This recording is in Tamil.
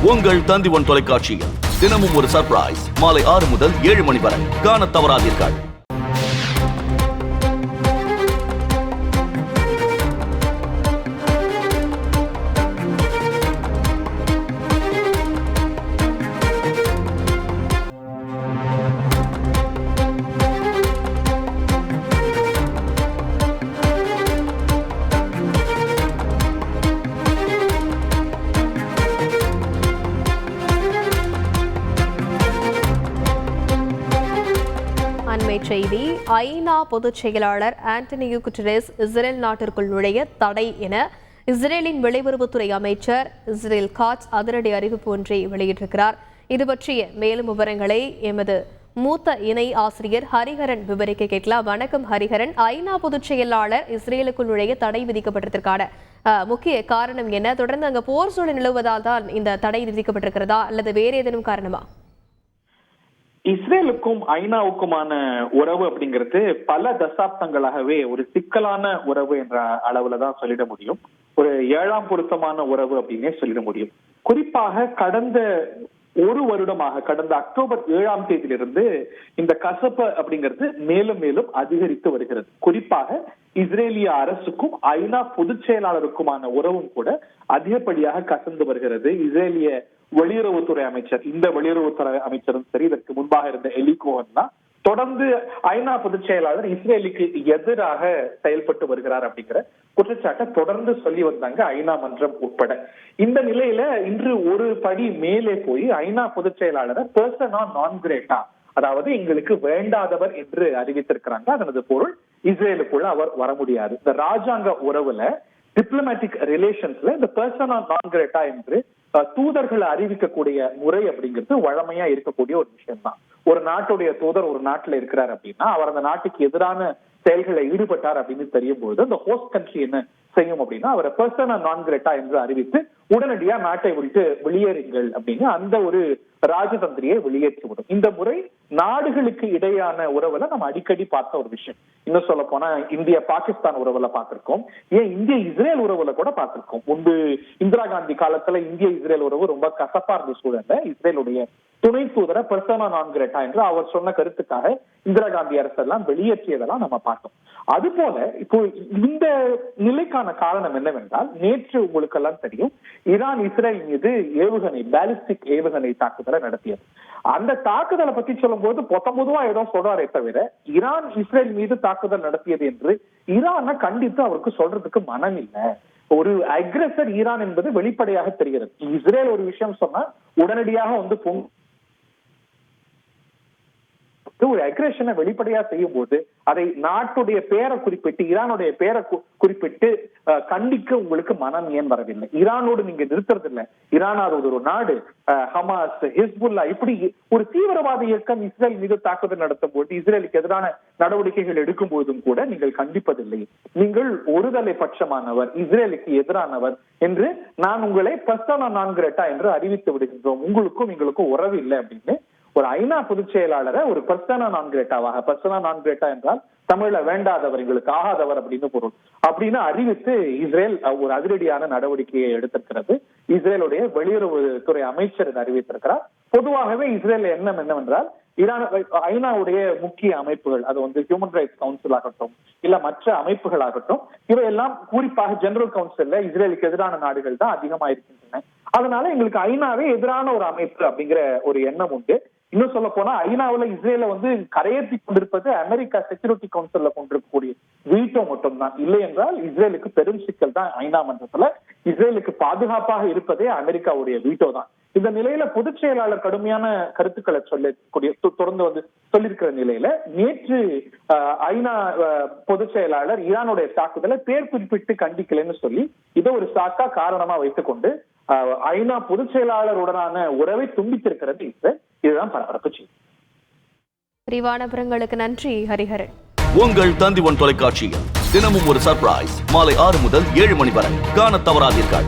உங்கள் தந்தி1 தொலைக்காட்சியில் தினமும் ஒரு சர்ப்ரைஸ் மாலை 6 முதல் 7 மணி வரை காணத் தவறாதீர்கள். அண்மை செய்தி. ஐநா பொதுச் செயலாளர் ஆண்டனியோ குட்டரெஸ் இஸ்ரேல் நாட்டிற்குள் நுழைய தடை என இஸ்ரேலின் வெளியுறவுத்துறை அமைச்சர் இஸ்ரேல் காட்ஸ் அதிரடி அறிவிப்பு ஒன்றை வெளியிட்டிருக்கிறார். இது பற்றிய மேலும் விவரங்களை எமது மூத்த இணை ஆசிரியர் ஹரிஹரன் விவரிக்க கேட்கலாம். வணக்கம் ஹரிஹரன். ஐநா பொதுச் செயலாளர் இஸ்ரேலுக்குள் நுழைய தடை விதிக்கப்பட்டதற்கான முக்கிய காரணம் என்ன? தொடர்ந்து அங்கு போர் சூழல் நிலவுவதால் தான் இந்த தடை விதிக்கப்பட்டிருக்கிறதா அல்லது வேறு ஏதேனும் காரணமா? இஸ்ரேலுக்கும் ஐநாவுக்குமான உறவு அப்படிங்கிறது பல தசாப்தங்களாகவே ஒரு சிக்கலான உறவு என்ற அளவுல தான் சொல்லிட முடியும். ஒரு 7ஆம் பொருத்தமான உறவு அப்படின்னே சொல்லிட முடியும். குறிப்பாக கடந்த ஒரு வருடமாக, கடந்த அக்டோபர் 7ஆம் தேதியிலிருந்து இந்த கசப்பு அப்படிங்கிறது மேலும் மேலும் அதிகரித்து வருகிறது. குறிப்பாக இஸ்ரேலிய அரசுக்கும் ஐநா பொதுச் செயலாளருக்குமான உறவும் கூட அதிகப்படியாக கசந்து வருகிறது. இஸ்ரேலிய வெளியுறவுத்துறை அமைச்சர், இந்த வெளியுறவுத்துறை அமைச்சரும் சரி, இதற்கு முன்பாக இருந்த எலி கோஹன் தான் தொடர்ந்து ஐநா பொதுச் செயலாளர் இஸ்ரேலுக்கு எதிராக செயல்பட்டு வருகிறார் அப்படிங்கிற குற்றச்சாட்டை தொடர்ந்து சொல்லி வந்தாங்க ஐநா மன்றம் உட்பட. இந்த நிலையில இன்று ஒரு படி மேலே போய் ஐநா பொதுச் செயலாளரை பெர்சனா நான் கிரேட்டா, அதாவது எங்களுக்கு வேண்டாதவர் என்று அறிவித்திருக்கிறாங்க. அதனது பொருள் இஸ்ரேலுக்குள்ள அவர் வர முடியாது. இந்த ராஜாங்க உறவுல, டிப்ளமேட்டிக் ரிலேஷன்ஸ்ல இந்த பெர்சனா நான் கிரேட்டா என்று தூதர்களை அறிவிக்கக்கூடிய முறை அப்படிங்கிறது வழமையா இருக்கக்கூடிய ஒரு விஷயம் தான். ஒரு நாட்டுடைய தூதர் ஒரு நாட்டுல இருக்கிறார் அப்படின்னா அவர் அந்த நாட்டுக்கு எதிரான செயல்களை ஈடுபட்டார் அப்படின்னு தெரியும் போது அந்த ஹோஸ்ட் கண்ட்ரி என்ன செய்யும் அப்படின்னா அவரை பெர்சனா நான் கிரேட்டா என்று அறிவித்து உடனடியா நாட்டை விட்டு வெளியேறுங்கள் அப்படின்னு அந்த ஒரு ராஜதந்திரியை வெளியேற்றிவிடும். இந்த முறை நாடுகளுக்கு இடையான உறவுல நம்ம அடிக்கடி பார்த்த ஒரு விஷயம். இன்னும் சொல்ல போனா இந்திய பாகிஸ்தான் உறவுல பார்த்திருக்கோம், ஏன் இந்திய இஸ்ரேல் உறவுல கூட பார்த்திருக்கோம். முன்பு இந்திரா காந்தி காலத்துல இந்திய இஸ்ரேல் உறவு ரொம்ப கசப்பா இருந்த சூழல்ல இஸ்ரேலுடைய துணை தூதரை பெர்சனா நான் கிரேட்டா என்று அவர் சொன்ன கருத்துக்காக இந்திரா காந்தி அரசெல்லாம் வெளியேற்றியதெல்லாம் நம்ம பார்த்தோம். அது போல இப்போ இந்த நிலைக்கான காரணம் என்னவென்றால், நேற்று உங்களுக்கு எல்லாம் தெரியும், ஈரான் இஸ்ரேல் மீது ஏவுகணை, பாலிஸ்டிக் ஏவுகணை தாக்குதலை நடத்தியது. அந்த தாக்குதலை பத்தி சொல்லும் போது பொதுவா ஏதோ சொல்றாரே தவிர ஈரான் இஸ்ரேல் மீது தாக்குதல் நடத்தியது என்று ஈரானை கண்டித்து அவருக்கு சொல்றதுக்கு மனம் இல்லை. ஒரு அக்ரெசர் ஈரான் என்பது வெளிப்படையாக தெரிகிறது. இஸ்ரேல் ஒரு விஷயம் சொன்னா உடனடியாக வந்து ஒரு அக்ரெஷனை வெளிப்படையா செய்யும் போது அதை நாட்டுடைய பேரை குறிப்பிட்டு, ஈரானுடைய பேரை குறிப்பிட்டு கண்டிக்க உங்களுக்கு மனம் ஏன் வரவில்லை? ஈரானோடு நீங்க நிறுத்துறது இல்லை. ஈரானாவது ஒரு நாடு, ஹமாஸ், ஹிஸ்புல்லா, இப்படி ஒரு தீவிரவாத இயக்கம் இஸ்ரேல் மீது தாக்குதல் நடத்தும் போது, இஸ்ரேலுக்கு எதிரான நடவடிக்கைகள் எடுக்கும் போதும் கூட நீங்கள் கண்டிப்பதில்லை. நீங்கள் ஒருதலை பட்சமானவர், இஸ்ரேலுக்கு எதிரானவர் என்று நான் உங்களை பெர்சனா நான் கிரேட்டா என்று அறிவித்து விடுகின்றோம். உங்களுக்கும் எங்களுக்கும் உறவு இல்லை அப்படின்னு ஒரு ஐநா பொதுச் செயலாளரை ஒரு பெர்சனா நான் கிரேட்டாவாக, பெர்சனா நான் கிரேட்டா என்றால் தமிழ்ல வேண்டாதவர், எங்களுக்கு ஆகாதவர் அப்படின்னு பொருள், அப்படின்னு அறிவித்து இஸ்ரேல் ஒரு அதிரடியான நடவடிக்கையை எடுத்திருக்கிறது. இஸ்ரேலுடைய வெளியுறவுத்துறை அமைச்சர் அறிவித்திருக்கிறார். பொதுவாகவே இஸ்ரேல் எண்ணம் என்னவென்றால், ஐநாவுடைய முக்கிய அமைப்புகள், அது வந்து ஹியூமன் ரைட்ஸ் கவுன்சில் ஆகட்டும் இல்ல மற்ற அமைப்புகள் ஆகட்டும், இவையெல்லாம் குறிப்பாக ஜெனரல் கவுன்சில்ல இஸ்ரேலுக்கு எதிரான நாடுகள் தான் அதிகமா இருக்கின்றன. அதனால எங்களுக்கு ஐநாவே எதிரான ஒரு அமைப்பு அப்படிங்கிற ஒரு எண்ணம் உண்டு. இன்னும் சொல்ல போனா ஐநாவுல இஸ்ரேல வந்து கரையேற்றி கொண்டிருப்பது அமெரிக்கா செக்யூரிட்டி கவுன்சில்ல கொண்டிருக்கக்கூடிய வீட்டோ மட்டும்தான். இல்லை என்றால் இஸ்ரேலுக்கு பெரும் சிக்கல் தான். ஐநா மன்றத்துல இஸ்ரேலுக்கு பாதுகாப்பாக இருப்பதே அமெரிக்காவுடைய வீட்டோ தான். இந்த நிலையில பொதுச் செயலாளர் கடுமையான கருத்துக்களை சொல்லக்கூடிய தொடர்ந்து வந்து சொல்லியிருக்கிற நிலையில நேற்று ஐநா பொதுச் செயலாளர் ஈரானுடைய தாக்குதலை பேர் குறிப்பிட்டு கண்டிக்கலைன்னு சொல்லி இதை ஒரு சாக்கா காரணமா வைத்துக் கொண்டு ஐநா பொதுச் செயலாளருடனான உறவை துண்டித்திருக்கிறது இஸ்ரேல். இதுதான் பரபரப்பு செய்தி. விரிவான விவரங்களுக்கு நன்றி ஹரிஹரன். உங்கள் தந்தி1 தொலைக்காட்சியில் தினமும் ஒரு சர்ப்ரைஸ் மாலை 6 முதல் 7 மணி வரை காணத் தவறாதீர்கள்.